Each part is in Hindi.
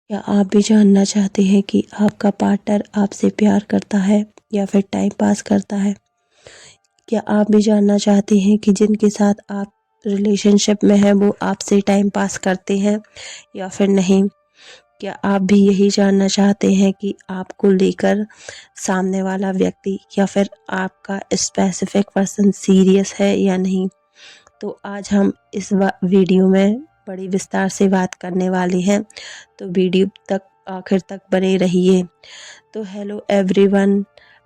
क्या आप भी जानना चाहते हैं कि आपका पार्टनर आपसे प्यार करता है या फिर टाइम पास करता है? क्या आप भी जानना चाहते हैं कि जिनके साथ आप रिलेशनशिप में हैं वो आपसे टाइम पास करते हैं या फिर नहीं? क्या आप भी यही जानना चाहते हैं कि आपको लेकर सामने वाला व्यक्ति या फिर आपका स्पेसिफिक पर्सन सीरियस है या नहीं? तो आज हम इस वीडियो में बड़ी विस्तार से बात करने वाले हैं, तो वीडियो तक आखिर तक बने रहिए। तो हेलो एवरीवन,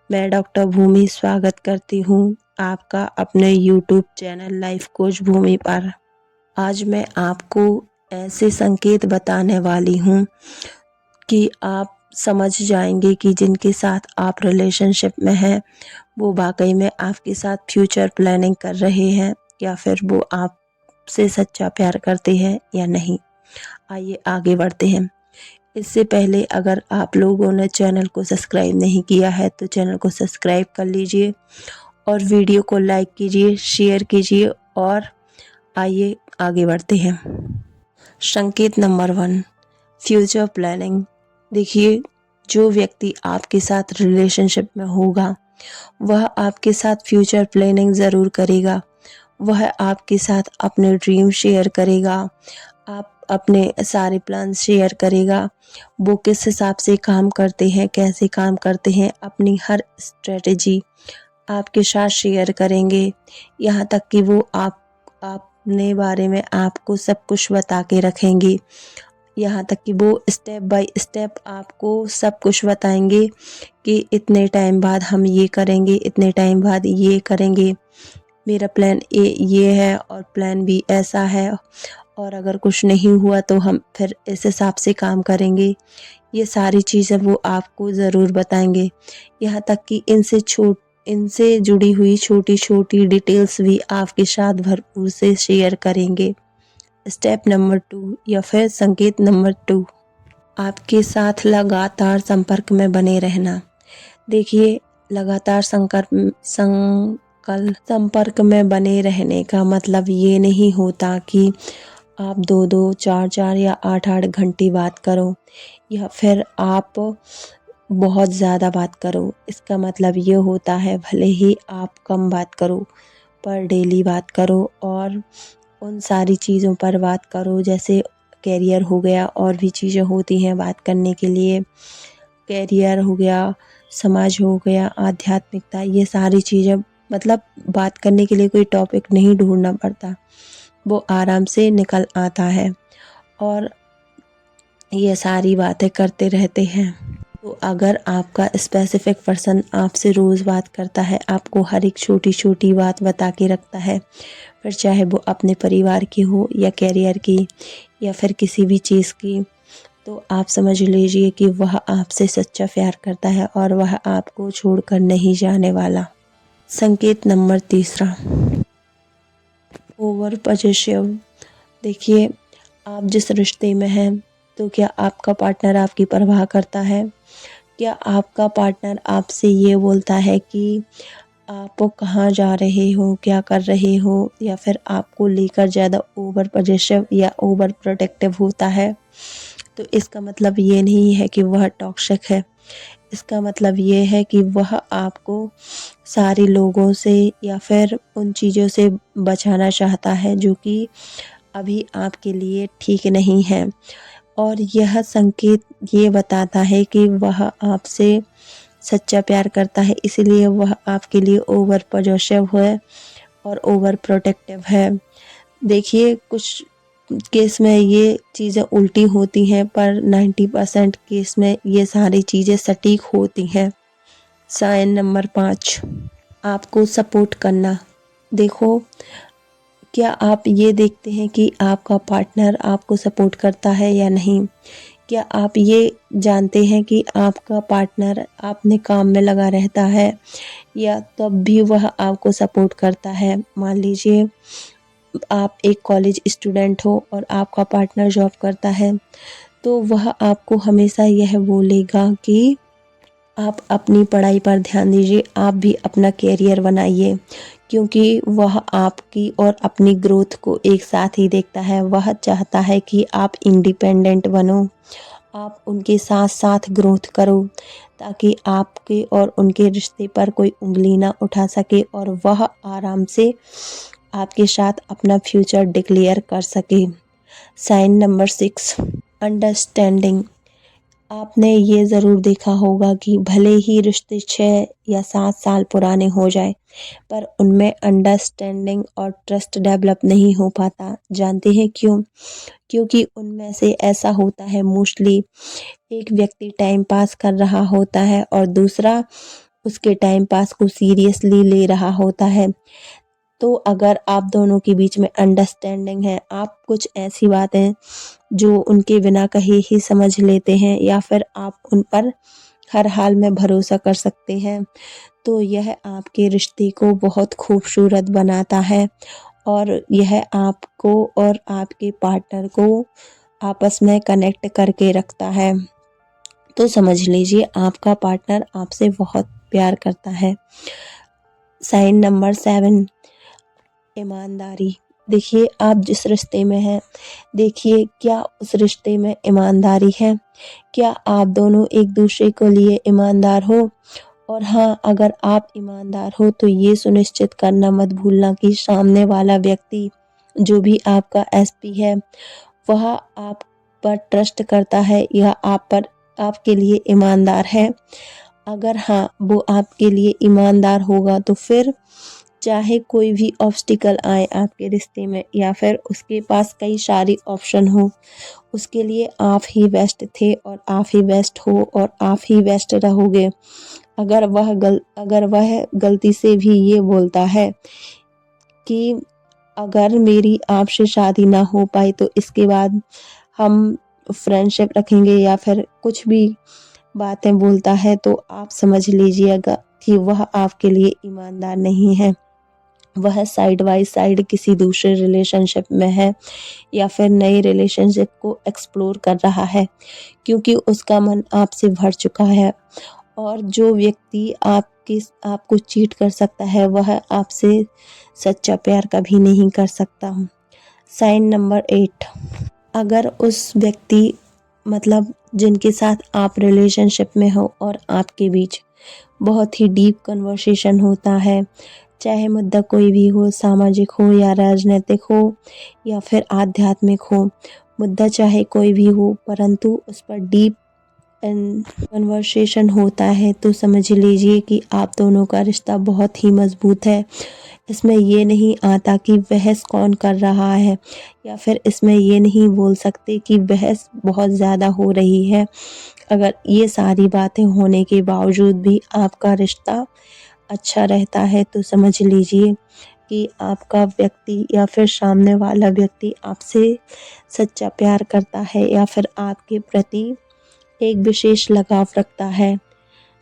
मैं डॉक्टर भूमि स्वागत करती हूँ आपका अपने यूट्यूब चैनल लाइफ कोच भूमि पर। आज मैं आपको ऐसे संकेत बताने वाली हूँ कि आप समझ जाएंगे कि जिनके साथ आप रिलेशनशिप में हैं वो वाकई में आपके साथ फ्यूचर प्लानिंग कर रहे हैं या फिर वो आपसे सच्चा प्यार करते हैं या नहीं। आइए आगे बढ़ते हैं। इससे पहले अगर आप लोगों ने चैनल को सब्सक्राइब नहीं किया है तो चैनल को सब्सक्राइब कर लीजिए और वीडियो को लाइक कीजिए, शेयर कीजिए और आइए आगे बढ़ते हैं। संकेत नंबर 1, फ्यूचर प्लानिंग। देखिए, जो व्यक्ति आपके साथ रिलेशनशिप में होगा वह आपके साथ फ्यूचर प्लानिंग ज़रूर करेगा। वह आपके साथ अपने ड्रीम शेयर करेगा, आप अपने सारे प्लान शेयर करेगा। वो किस हिसाब से काम करते हैं, कैसे काम करते हैं, अपनी हर स्ट्रेटजी आपके साथ शेयर करेंगे। यहाँ तक कि वो अपने बारे में आपको सब कुछ बता के रखेंगे। यहाँ तक कि वो स्टेप बाय स्टेप आपको सब कुछ बताएंगे कि इतने टाइम बाद हम ये करेंगे, इतने टाइम बाद ये करेंगे। मेरा प्लान ए ये है और प्लान बी ऐसा है और अगर कुछ नहीं हुआ तो हम फिर इस हिसाब से काम करेंगे। ये सारी चीज़ें वो आपको ज़रूर बताएंगे। यहाँ तक कि इनसे जुड़ी हुई छोटी छोटी डिटेल्स भी आपके साथ भरपूर से शेयर करेंगे। स्टेप नंबर 2 या फिर संकेत नंबर 2, आपके साथ लगातार संपर्क में बने रहना। देखिए, लगातार संपर्क में बने रहने का मतलब ये नहीं होता कि आप 2-2, 4-4 या 8-8 घंटे बात करो या फिर आप बहुत ज़्यादा बात करो। इसका मतलब ये होता है भले ही आप कम बात करो पर डेली बात करो और उन सारी चीज़ों पर बात करो, जैसे कैरियर हो गया और भी चीज़ें होती हैं बात करने के लिए। कैरियर हो गया, समाज हो गया, आध्यात्मिकता, ये सारी चीज़ें मतलब बात करने के लिए कोई टॉपिक नहीं ढूंढना पड़ता, वो आराम से निकल आता है और ये सारी बातें करते रहते हैं। तो अगर आपका स्पेसिफिक पर्सन आपसे रोज़ बात करता है, आपको हर एक छोटी छोटी बात बता के रखता है, फिर चाहे वो अपने परिवार की हो या कैरियर की या फिर किसी भी चीज़ की, तो आप समझ लीजिए कि वह आपसे सच्चा प्यार करता है और वह आपको छोड़कर नहीं जाने वाला। संकेत नंबर 3, ओवर पॉसेसिव। देखिए, आप जिस रिश्ते में हैं तो क्या आपका पार्टनर आपकी परवाह करता है? क्या आपका पार्टनर आपसे ये बोलता है कि आप कहाँ जा रहे हो, क्या कर रहे हो, या फिर आपको लेकर ज़्यादा ओवर पॉसेसिव या ओवर प्रोटेक्टिव होता है? तो इसका मतलब ये नहीं है कि वह टॉक्सिक है। इसका मतलब ये है कि वह आपको सारे लोगों से या फिर उन चीज़ों से बचाना चाहता है जो कि अभी आपके लिए ठीक नहीं है। और यह संकेत ये बताता है कि वह आपसे सच्चा प्यार करता है, इसीलिए वह आपके लिए ओवर पॉसेसिव है और ओवर प्रोटेक्टिव है। देखिए, कुछ केस में ये चीज़ें उल्टी होती हैं पर 90% केस में ये सारी चीज़ें सटीक होती हैं। साइन नंबर 5, आपको सपोर्ट करना। देखो, क्या आप ये देखते हैं कि आपका पार्टनर आपको सपोर्ट करता है या नहीं? क्या आप ये जानते हैं कि आपका पार्टनर अपने काम में लगा रहता है या तब भी वह आपको सपोर्ट करता है? मान लीजिए आप एक कॉलेज स्टूडेंट हो और आपका पार्टनर जॉब करता है, तो वह आपको हमेशा यह बोलेगा कि आप अपनी पढ़ाई पर ध्यान दीजिए, आप भी अपना करियर बनाइए, क्योंकि वह आपकी और अपनी ग्रोथ को एक साथ ही देखता है। वह चाहता है कि आप इंडिपेंडेंट बनो आप उनके साथ साथ ग्रोथ करो, ताकि आपके और उनके रिश्ते पर कोई उंगली ना उठा सके और वह आराम से आपके साथ अपना फ्यूचर डिक्लेयर कर सके। Sign number 6, understanding. आपने ये ज़रूर देखा होगा कि भले ही रिश्ते 6 या 7 साल पुराने हो जाए, पर उनमें अंडरस्टैंडिंग और ट्रस्ट डेवलप नहीं हो पाता। जानते हैं क्यों? क्योंकि उनमें से ऐसा होता है, मोस्टली एक व्यक्ति टाइम पास कर रहा होता है और दूसरा उसके टाइम पास को सीरियसली ले रहा होता है। तो अगर आप दोनों के बीच में अंडरस्टैंडिंग है, आप कुछ ऐसी बातें जो उनके बिना कहे ही समझ लेते हैं, या फिर आप उन पर हर हाल में भरोसा कर सकते हैं, तो यह आपके रिश्ते को बहुत खूबसूरत बनाता है और यह आपको और आपके पार्टनर को आपस में कनेक्ट करके रखता है। तो समझ लीजिए आपका पार्टनर आपसे बहुत प्यार करता है। साइन नंबर 7, ईमानदारी। देखिए, आप जिस रिश्ते में हैं, देखिए क्या उस रिश्ते में ईमानदारी है? क्या आप दोनों एक दूसरे के लिए ईमानदार हो? और हाँ, अगर आप ईमानदार हो तो ये सुनिश्चित करना मत भूलना कि सामने वाला व्यक्ति, जो भी आपका एसपी है, वह आप पर ट्रस्ट करता है या आप पर आपके लिए ईमानदार है। अगर हाँ, वो आपके लिए ईमानदार होगा तो फिर चाहे कोई भी ऑब्स्टिकल आए आपके रिश्ते में या फिर उसके पास कई सारी ऑप्शन हो, उसके लिए आप ही बेस्ट थे और आप ही बेस्ट हो और आप ही बेस्ट रहोगे। अगर वह गलती से भी ये बोलता है कि अगर मेरी आपसे शादी ना हो पाई तो इसके बाद हम फ्रेंडशिप रखेंगे, या फिर कुछ भी बातें बोलता है, तो आप समझ लीजिएगा कि वह आपके लिए ईमानदार नहीं है। वह साइड बाय साइड किसी दूसरे रिलेशनशिप में है या फिर नए रिलेशनशिप को एक्सप्लोर कर रहा है, क्योंकि उसका मन आपसे भर चुका है। और जो व्यक्ति आपको चीट कर सकता है, वह आपसे सच्चा प्यार कभी नहीं कर सकता। साइन नंबर 8, अगर उस व्यक्ति, मतलब जिनके साथ आप रिलेशनशिप में हो और आपके बीच बहुत ही डीप कन्वर्सेशन होता है, चाहे मुद्दा कोई भी हो, सामाजिक हो या राजनीतिक हो या फिर आध्यात्मिक हो, मुद्दा चाहे कोई भी हो, परंतु उस पर डीप कन्वर्सेशन होता है, तो समझ लीजिए कि आप दोनों का रिश्ता बहुत ही मजबूत है। इसमें ये नहीं आता कि बहस कौन कर रहा है, या फिर इसमें ये नहीं बोल सकते कि बहस बहुत ज़्यादा हो रही है। अगर ये सारी बातें होने के बावजूद भी आपका रिश्ता अच्छा रहता है, तो समझ लीजिए कि आपका व्यक्ति या फिर सामने वाला व्यक्ति आपसे सच्चा प्यार करता है या फिर आपके प्रति एक विशेष लगाव रखता है।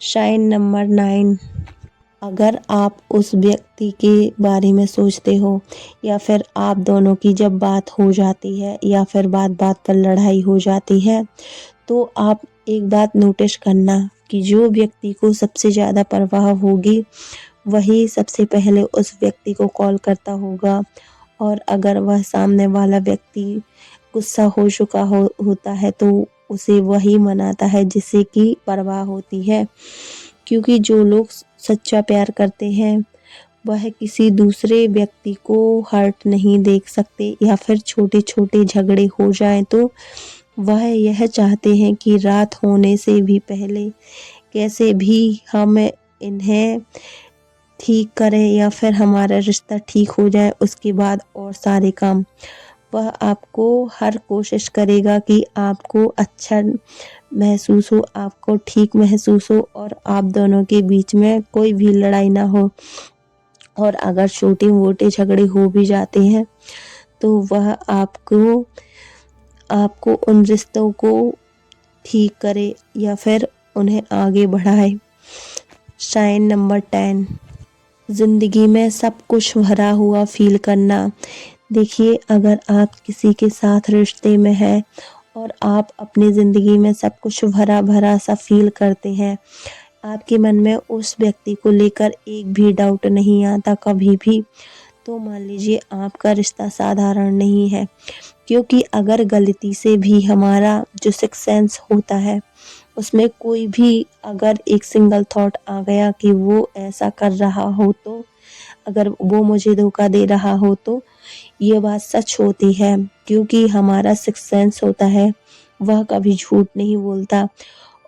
साइन नंबर 9, अगर आप उस व्यक्ति के बारे में सोचते हो या फिर आप दोनों की जब बात हो जाती है या फिर बात बात पर लड़ाई हो जाती है, तो आप एक बात नोटिस करना कि जो व्यक्ति को सबसे ज़्यादा परवाह होगी, वही सबसे पहले उस व्यक्ति को कॉल करता होगा। और अगर वह सामने वाला व्यक्ति गुस्सा हो चुका होता है, तो उसे वही मनाता है जिसे कि परवाह होती है। क्योंकि जो लोग सच्चा प्यार करते हैं, वह किसी दूसरे व्यक्ति को हर्ट नहीं देख सकते, या फिर छोटे छोटे झगड़े हो जाएं तो वह यह चाहते हैं कि रात होने से भी पहले कैसे भी हम इन्हें ठीक करें या फिर हमारा रिश्ता ठीक हो जाए, उसके बाद और सारे काम। वह आपको हर कोशिश करेगा कि आपको अच्छा महसूस हो, आपको ठीक महसूस हो और आप दोनों के बीच में कोई भी लड़ाई ना हो। और अगर छोटे-मोटे झगड़े हो भी जाते हैं, तो वह आपको आपको उन रिश्तों को ठीक करे या फिर उन्हें आगे बढ़ाए। साइन नंबर 10, ज़िंदगी में सब कुछ भरा हुआ फील करना। देखिए, अगर आप किसी के साथ रिश्ते में हैं और आप अपनी ज़िंदगी में सब कुछ भरा भरा सा फील करते हैं, आपके मन में उस व्यक्ति को लेकर एक भी डाउट नहीं आता कभी भी, तो मान लीजिए आपका रिश्ता साधारण नहीं है, क्योंकि अगर गलती से भी हमारा जो सिक्स सेंस होता है उसमें कोई भी अगर एक सिंगल थॉट आ गया कि वो ऐसा कर रहा हो, तो अगर वो मुझे धोखा दे रहा हो, तो ये बात सच होती है, क्योंकि हमारा सिक्स सेंस होता है वह कभी झूठ नहीं बोलता।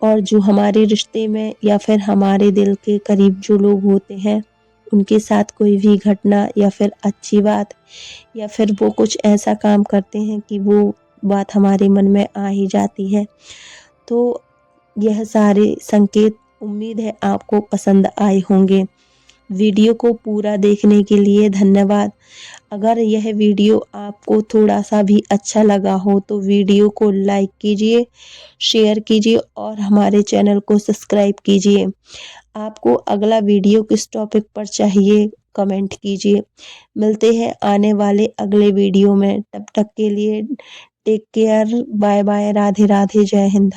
और जो हमारे रिश्ते में या फिर हमारे दिल के करीब जो लोग होते हैं, उनके साथ कोई भी घटना या फिर अच्छी बात या फिर वो कुछ ऐसा काम करते हैं कि वो बात हमारे मन में आ ही जाती है। तो यह सारे संकेत उम्मीद है आपको पसंद आए होंगे। वीडियो को पूरा देखने के लिए धन्यवाद। अगर यह वीडियो आपको थोड़ा-सा भी अच्छा लगा हो तो वीडियो को लाइक कीजिए, शेयर कीजिए और हमारे चैनल को सब्सक्राइब कीजिए। आपको अगला वीडियो किस टॉपिक पर चाहिए कमेंट कीजिए। मिलते हैं आने वाले अगले वीडियो में, तब तक के लिए take care, bye bye, Radhe Radhe, जय हिंद।